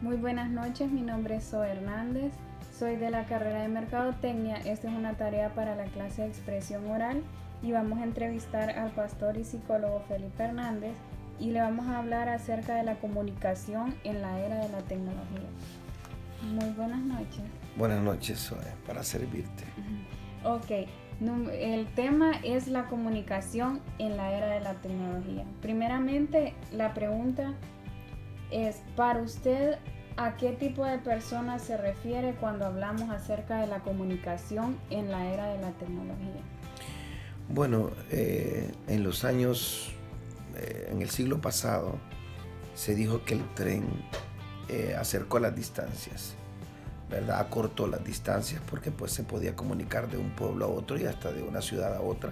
Muy buenas noches, mi nombre es Zoe Hernández, soy de la carrera de Mercadotecnia. Esta es una tarea para la clase de expresión oral y vamos a entrevistar al pastor y psicólogo Felipe Hernández y le vamos a hablar acerca de la comunicación en la era de la tecnología. Muy buenas noches. Buenas noches, Zoe, para servirte. Ok, el tema es la comunicación en la era de la tecnología. Primeramente, la pregunta es, para usted, ¿a qué tipo de personas se refiere cuando hablamos acerca de la comunicación en la era de la tecnología? Bueno, en los años, en el siglo pasado, se dijo que el tren acercó las distancias, ¿verdad? Acortó las distancias porque pues se podía comunicar de un pueblo a otro y hasta de una ciudad a otra.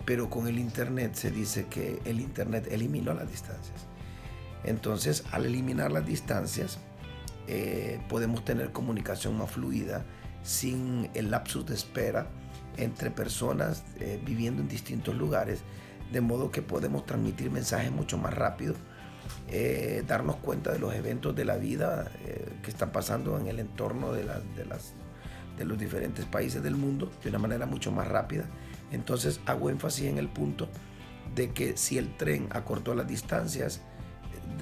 Pero con el internet se dice que el internet eliminó las distancias. Entonces, al eliminar las distancias, podemos tener comunicación más fluida sin el lapsus de espera entre personas viviendo en distintos lugares, de modo que podemos transmitir mensajes mucho más rápido, darnos cuenta de los eventos de la vida que están pasando en el entorno de los diferentes países del mundo de una manera mucho más rápida. Entonces hago énfasis en el punto de que si el tren acortó las distancias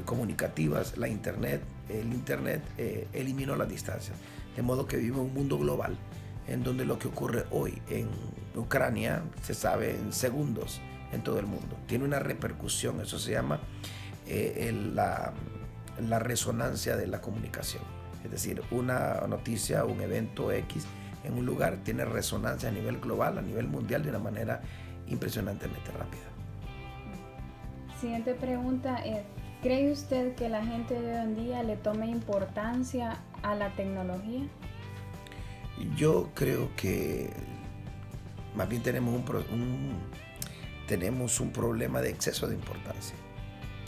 comunicativas, el internet eliminó las distancias, de modo que vivimos en un mundo global en donde lo que ocurre hoy en Ucrania se sabe en segundos en todo el mundo. Tiene una repercusión, eso se llama la resonancia de la comunicación. Es decir, una noticia, un evento X en un lugar tiene resonancia a nivel global, a nivel mundial, de una manera impresionantemente rápida. Siguiente pregunta es, ¿cree usted que la gente de hoy en día le tome importancia a la tecnología? Yo creo que más bien tenemos un problema de exceso de importancia,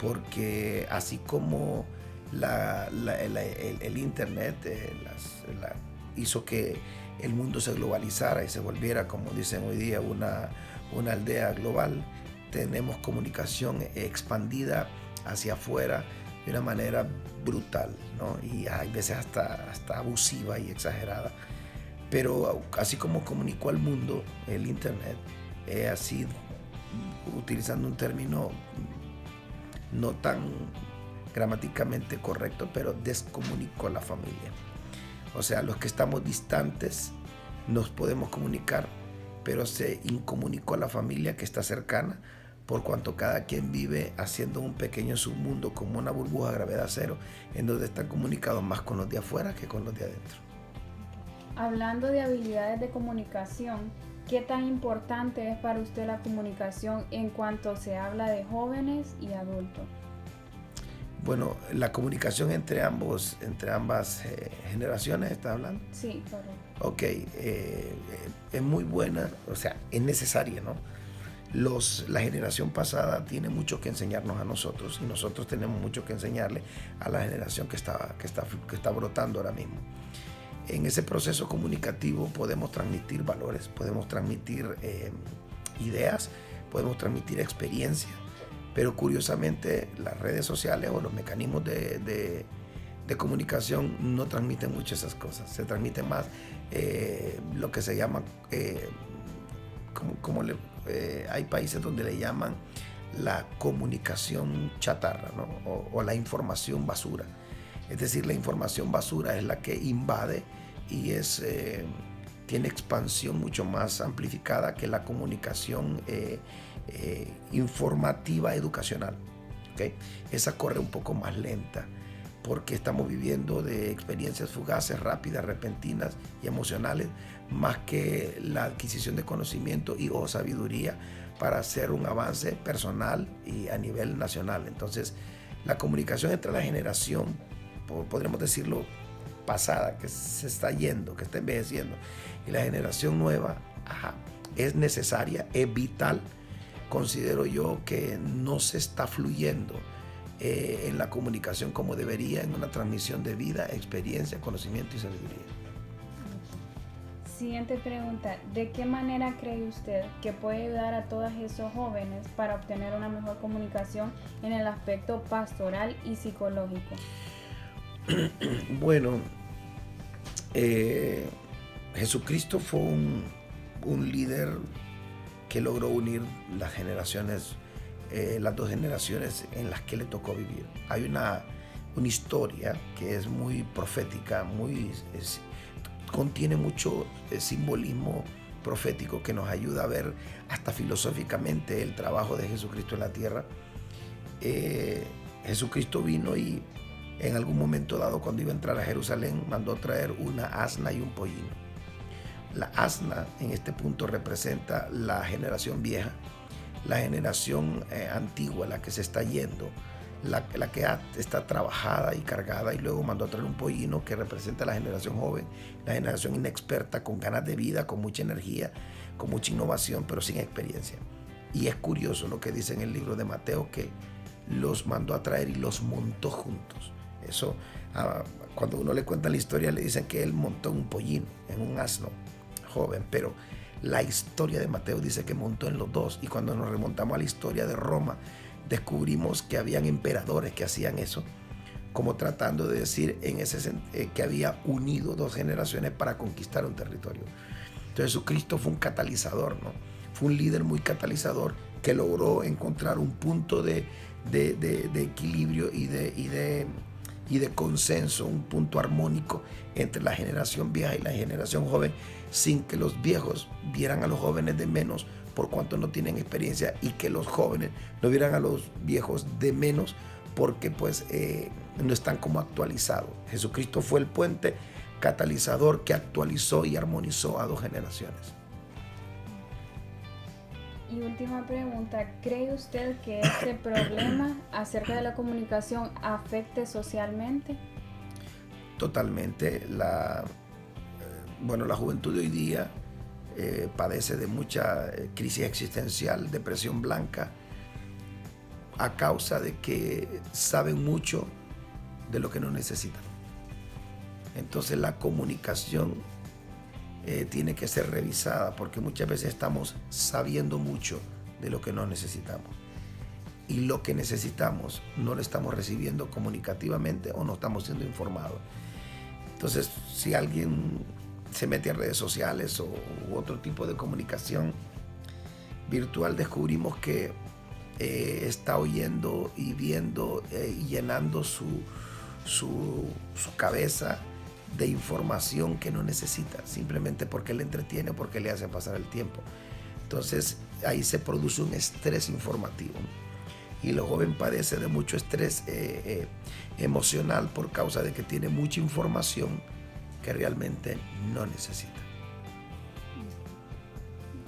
porque así como el internet hizo que el mundo se globalizara y se volviera, como dicen hoy día, una aldea global, tenemos comunicación expandida hacia afuera de una manera brutal, ¿no? Y hay veces hasta abusiva y exagerada. Pero así como comunicó al mundo el internet, así, utilizando un término no tan gramáticamente correcto, pero descomunicó a la familia. O sea, los que estamos distantes nos podemos comunicar, pero se incomunicó a la familia que está cercana, por cuanto cada quien vive haciendo un pequeño submundo, como una burbuja a gravedad cero, en donde están comunicados más con los de afuera que con los de adentro. Hablando de habilidades de comunicación, ¿qué tan importante es para usted la comunicación en cuanto se habla de jóvenes y adultos? Bueno, la comunicación entre ambas generaciones, ¿está hablando? Sí, correcto. Ok, es muy buena, o sea, es necesaria, ¿no? La generación pasada tiene mucho que enseñarnos a nosotros y nosotros tenemos mucho que enseñarle a la generación que está brotando ahora mismo. En ese proceso comunicativo podemos transmitir valores, podemos transmitir ideas, podemos transmitir experiencia, pero curiosamente las redes sociales o los mecanismos de comunicación no transmiten mucho esas cosas. Se transmite más lo que se llama, hay países donde le llaman la comunicación chatarra, ¿no? o la información basura. Es decir, la información basura es la que invade y tiene expansión mucho más amplificada que la comunicación informativa educacional. ¿Okay? Esa corre un poco más lenta porque estamos viviendo de experiencias fugaces, rápidas, repentinas y emocionales, más que la adquisición de conocimiento y o sabiduría para hacer un avance personal y a nivel nacional. Entonces, la comunicación entre la generación, podríamos decirlo, pasada, que se está yendo, que está envejeciendo, y la generación nueva, es necesaria, es vital. Considero yo que no se está fluyendo en la comunicación como debería, en una transmisión de vida, experiencia, conocimiento y sabiduría. Siguiente pregunta, ¿de qué manera cree usted que puede ayudar a todos esos jóvenes para obtener una mejor comunicación en el aspecto pastoral y psicológico? Bueno, Jesucristo fue un líder que logró unir las generaciones, las dos generaciones en las que le tocó vivir. Hay una historia que es muy profética, contiene mucho simbolismo profético que nos ayuda a ver hasta filosóficamente el trabajo de Jesucristo en la tierra. Jesucristo vino y en algún momento dado, cuando iba a entrar a Jerusalén, mandó traer una asna y un pollino. La asna en este punto representa la generación vieja, la generación antigua, la que se está yendo, la que está trabajada y cargada, y luego mandó a traer un pollino que representa la generación joven, la generación inexperta, con ganas de vida, con mucha energía, con mucha innovación, pero sin experiencia. Y es curioso lo que dice en el libro de Mateo, que los mandó a traer y los montó juntos. Eso, cuando uno le cuenta la historia, le dicen que él montó un pollino, en un asno joven, pero la historia de Mateo dice que montó en los dos. Y cuando nos remontamos a la historia de Roma, descubrimos que habían emperadores que hacían eso, como tratando de decir que había unido dos generaciones para conquistar un territorio. Entonces Jesucristo fue un catalizador, ¿no? Fue un líder muy catalizador que logró encontrar un punto de equilibrio y de consenso, un punto armónico entre la generación vieja y la generación joven, sin que los viejos vieran a los jóvenes de menos por cuanto no tienen experiencia, y que los jóvenes no vieran a los viejos de menos porque pues no están como actualizados. Jesucristo fue el puente catalizador que actualizó y armonizó a dos generaciones. Y última pregunta, ¿cree usted que este problema acerca de la comunicación afecte socialmente? Totalmente. La juventud de hoy día padece de mucha crisis existencial, depresión blanca, a causa de que saben mucho de lo que no necesitan. Entonces la comunicación tiene que ser revisada, porque muchas veces estamos sabiendo mucho de lo que no necesitamos, y lo que necesitamos no lo estamos recibiendo comunicativamente o no estamos siendo informados. Entonces, si alguien se mete a redes sociales u otro tipo de comunicación virtual, descubrimos que está oyendo y viendo y llenando su cabeza de información que no necesita, simplemente porque le entretiene, porque le hace pasar el tiempo. Entonces ahí se produce un estrés informativo, y los jóvenes padecen de mucho estrés emocional por causa de que tiene mucha información que realmente no necesita.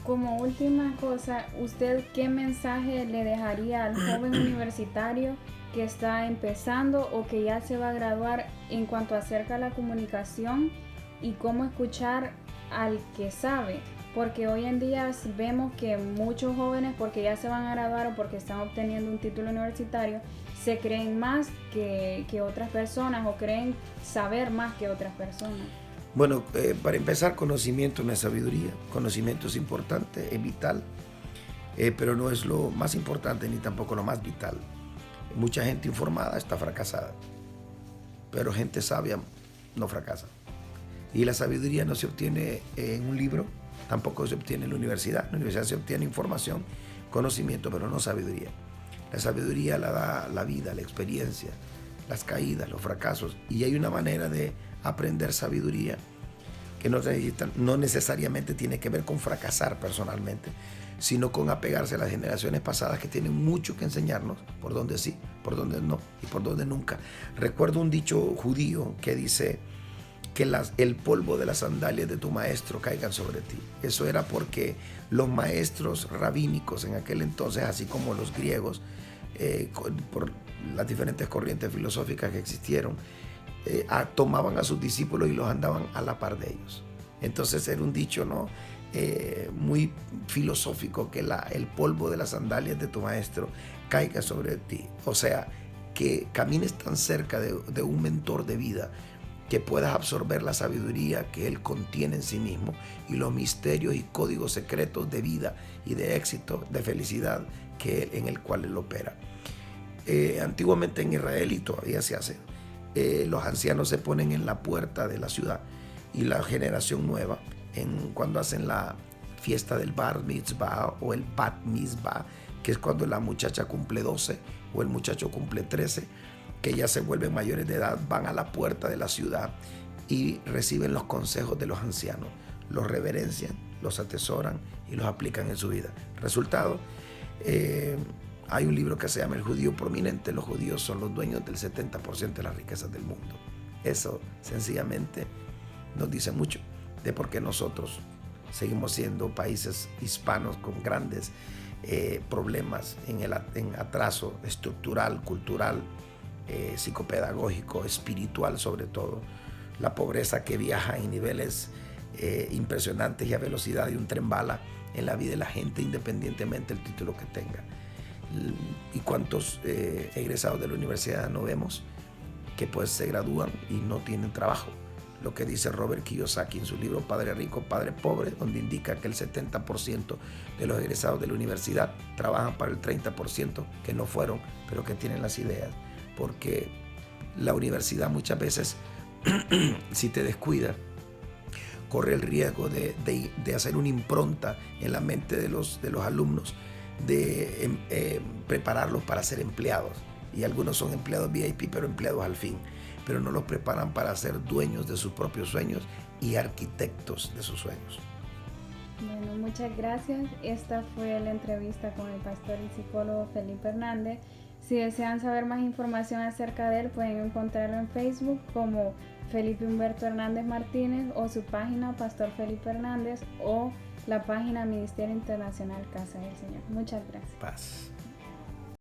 Como última cosa, ¿usted qué mensaje le dejaría al joven universitario que está empezando o que ya se va a graduar en cuanto acerca a la comunicación y cómo escuchar al que sabe? Porque hoy en día vemos que muchos jóvenes, porque ya se van a graduar o porque están obteniendo un título universitario, se creen más que otras personas, o creen saber más que otras personas. Bueno, para empezar, conocimiento no es sabiduría. Conocimiento es importante, es vital, pero no es lo más importante ni tampoco lo más vital. Mucha gente informada está fracasada, pero gente sabia no fracasa. Y la sabiduría no se obtiene en un libro, tampoco se obtiene en la universidad. En la universidad se obtiene información, conocimiento, pero no sabiduría. La sabiduría la da la vida, la experiencia, las caídas, los fracasos. Y hay una manera de aprender sabiduría que no necesariamente tiene que ver con fracasar personalmente, sino con apegarse a las generaciones pasadas, que tienen mucho que enseñarnos, por donde sí, por donde no y por donde nunca. Recuerdo un dicho judío que dice que el polvo de las sandalias de tu maestro caigan sobre ti. Eso era porque los maestros rabínicos en aquel entonces, así como los griegos, por las diferentes corrientes filosóficas que existieron, tomaban a sus discípulos y los andaban a la par de ellos. Entonces era un dicho, ¿no? Muy filosófico, que el polvo de las sandalias de tu maestro caiga sobre ti. O sea, que camines tan cerca de un mentor de vida que puedas absorber la sabiduría que él contiene en sí mismo y los misterios y códigos secretos de vida y de éxito, de felicidad en el cual él opera. Antiguamente en Israel, y todavía se hace, los ancianos se ponen en la puerta de la ciudad y la generación nueva, cuando hacen la fiesta del bar mitzvah o el bat mitzvah, que es cuando la muchacha cumple 12 o el muchacho cumple 13, que ya se vuelven mayores de edad, van a la puerta de la ciudad y reciben los consejos de los ancianos, los reverencian, los atesoran y los aplican en su vida. Resultado, hay un libro que se llama El Judío Prominente. Los judíos son los dueños del 70% de las riquezas del mundo. Eso sencillamente nos dice mucho de por qué nosotros seguimos siendo países hispanos con grandes problemas en atraso estructural, cultural, psicopedagógico, espiritual sobre todo. La pobreza que viaja en niveles impresionantes y a velocidad de un tren bala en la vida de la gente, independientemente del título que tenga. Y cuántos egresados de la universidad no vemos que pues se gradúan y no tienen trabajo. Lo que dice Robert Kiyosaki en su libro Padre Rico, Padre Pobre, donde indica que el 70% de los egresados de la universidad trabajan para el 30% que no fueron, pero que tienen las ideas. Porque la universidad muchas veces, si te descuida, corre el riesgo de hacer una impronta en la mente de los alumnos, de prepararlos para ser empleados. Y algunos son empleados VIP, pero empleados al fin. Pero no los preparan para ser dueños de sus propios sueños y arquitectos de sus sueños. Bueno, muchas gracias. Esta fue la entrevista con el pastor y psicólogo Felipe Hernández. Si desean saber más información acerca de él, pueden encontrarlo en Facebook como Felipe Humberto Hernández Martínez, o su página Pastor Felipe Hernández, o la página Ministerio Internacional Casa del Señor. Muchas gracias. Paz.